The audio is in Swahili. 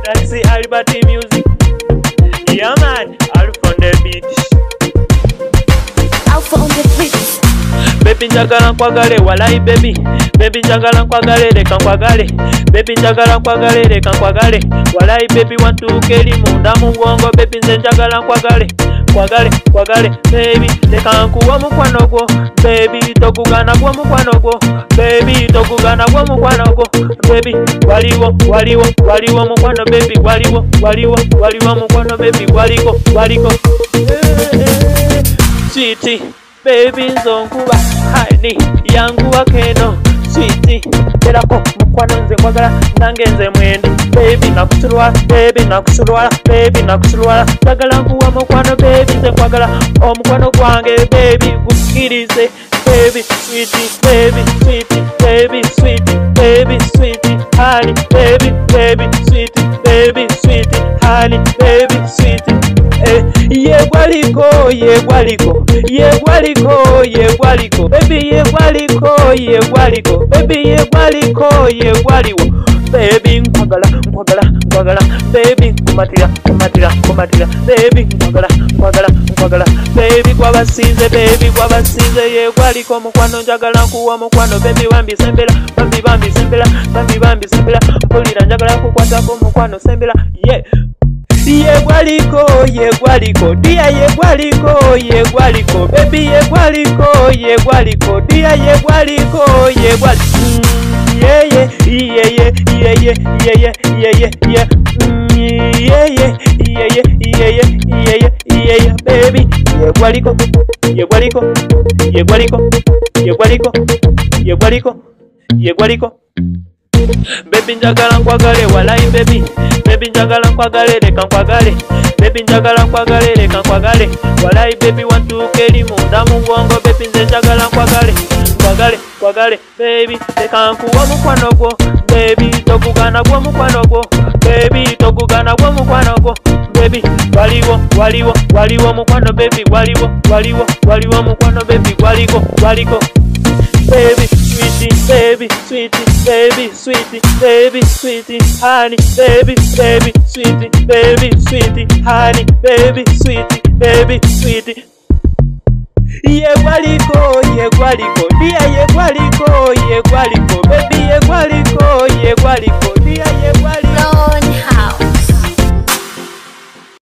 That's the Alberti music. Yeah man, Alpha on the beat. Alpha on the beat. Baby njagala nkwagale walai baby. Baby njagala nkwagale leka nkwagale. Baby njagala nkwagale leka nkwagale. Walai baby wantuuka eri munda mu bwongo. Baby nze njagala nkwagale. Kwagale baby leka nkuwa mukwano gwo. Baby togugana gwo mukwano gwo. Baby togugana gwo mukwano gwo. Baby waliwo mukwano baby waliwo mukwano baby waliko sweetie baby nzonkuba hani yangu wakeno sweetie terako mukwano nze kwagala nange nze mwendi baby nakusulwala njagala nkuwa mukwano baby nze kwagala omukwano gwange baby gukirize baby sweetie baby sweetie honey baby sweetie honey baby sweetie yegwaliko baby yegwaliko baby yegwaliwo baby nkwagala baby nkumatira baby nkwagala baby gwabasize yegwaliko mukwano njagala nkuwa mukwano baby bambisembera mpulira njagala kukwatako mukwano sembera yeah yegwaliko dia yegwaliko baby yegwaliko dia yegwaliko baby yegwaliko baby njagala nkwagale walai baby njagala nkwagale leka nkwagale baby njagala nkwagale leka nkwagale walai baby wantuuka eri munda mu bwongo baby nze njagala nkwagale baby leka nkuwa mukwano gwo baby togugana gwo mukwano gwo baby togugana gwo mukwano gwo baby waliwo mukwano baby waliwo mukwano baby waliko baby sweetie honey baby sweetie honey baby sweetie yegwaliko dia yegwaliko baby yegwaliko dia